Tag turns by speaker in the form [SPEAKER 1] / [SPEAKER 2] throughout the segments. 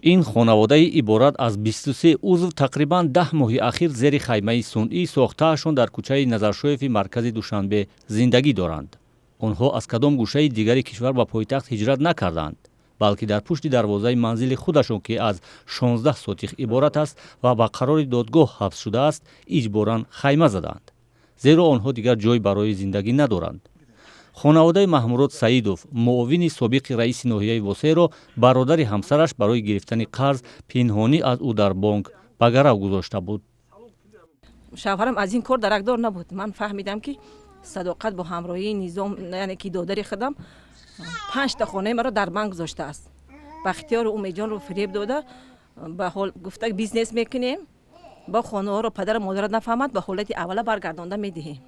[SPEAKER 1] این خانواده عبارت از 23 عضو تقریبا 10 ماه اخیر زیر خیمه صنعی ساخته‌شان در کوچه نظرشویف مرکز دوشنبه زندگی دارند. آنها از کدام گوشه دیگری کشور به پایتخت هجرت نکردند، بلکه در پشت دروازه منزل خودشان که از 16 سوتیخ عبارت است و به قرار دادگاه حبس شده است اجباراً خیمه زدند، زیرا آنها دیگر جای برای زندگی ندارند. خانواده محمود سعیدوف معاون سابق رئیس ناحیه واسه را برادر همسرش برای گرفتن قرض پنهانی از او در بانک به گرو گذاشته بود.
[SPEAKER 2] شوهرم از این کار درکدار نبود. من فهمیدم که صداقت با همراهی نظام، یعنی که دادر خودم 5 تا خانه مرا در بانک گذاشته است. با اختیار امیدجان رو فریب داده، به حال گفته بیزنس میکنیم، با خانه ها رو پدر و مادر نفهمد به حالت اوله برگردانده میدهیم.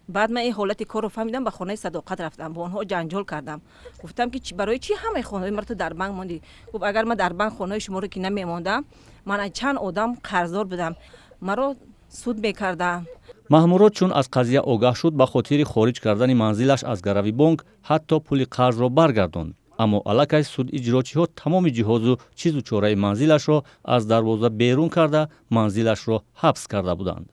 [SPEAKER 2] بعد من این حالت کار رو فهمیدم، به خانه صداقت رفتم، با اونها جنجال کردم. گفتم که برای چی همه خانه مرا در بانک ماندی؟ گفت اگر من در بانک خانه شما رو که نمیماندم، من چند آدم قرضدار بودم، مرا سود میکردم.
[SPEAKER 1] محمود چون از قضیه آگاه شد به خاطر خارج کردن منزلش از گروی بانک حتی پول قرض را برگرداند، اما الکی سود اجراچی ها تمام جهاز و چیز و چاره منزلش را از دروازه بیرون کرده منزلش را حبس کرده بودند.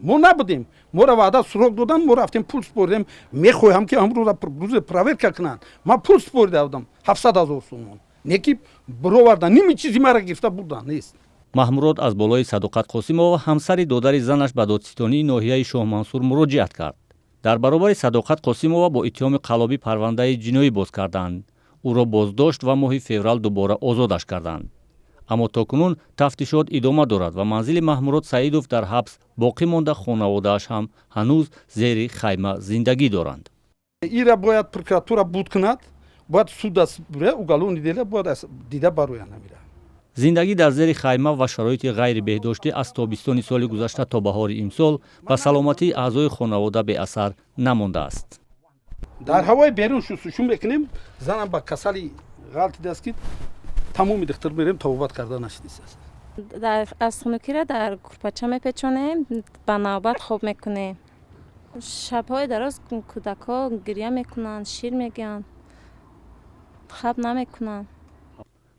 [SPEAKER 3] ما نبودیم، ما را وعده سراغ دادن، ما رفتیم پول سپردیم، میخوایم که امروز روز پرویر کنن. من پول سپرده بودم 700,000 سوم، نکی برآوردن نمی چیزی مرا گرفته بودن نیست.
[SPEAKER 1] محمود از بالای صداقت قاسمова همسر دادر زنش به دادستانی ناحیه شاه منصور مراجعت کرد. در برابر صداقت قاسمова با اتهام قلابی پرونده جنایی باز کردند. او را بازداشت و ماه فوریه دوباره آزادش کردند. اما تاکنون تفتیشات ادامه دارد و منزل محمود سعیدوف در حبس باقی مانده خانواده‌اش هم هنوز زیر خیمه زندگی دارند.
[SPEAKER 3] ایرا باید پروکراتورا بود کند، باید سود است بره уголовное дело باید دیده بروی نمیره.
[SPEAKER 1] زندگی در زیر خیمه و شرایط غیر بهداشتی از تابستان سال گذشته تا بهار امسال و سلامتی اعضای خانواده به اثر نمانده است.
[SPEAKER 3] در هوای بیرون شستشو میکنیم، زنم با کسلی غلطی دست کرد، تمام دکتر بریم توبت کردن نشدیست.
[SPEAKER 4] در استخونکی را در کورپاچه میپیچونیم، به نوبت خوب میکنیم. شبهای دراز کودکا گریه میکنن، شیر میگن، خواب نمیکنن.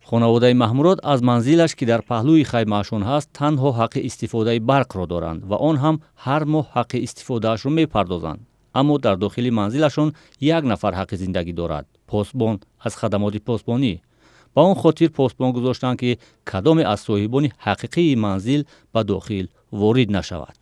[SPEAKER 1] خانواده محمود از منزلش که در پهلوی خیمه‌شان هست تنها حق استفاده برق را دارند و آن هم هر ماه حق استفادهش را میپردازند. اما در داخل منزلشان یک نفر حق زندگی دارد، پاسبان از خدمات پاسبانی. با آن خاطر پاسبان گذاشتند که کدام از صاحبان حقیقی منزل به داخل وارد نشود.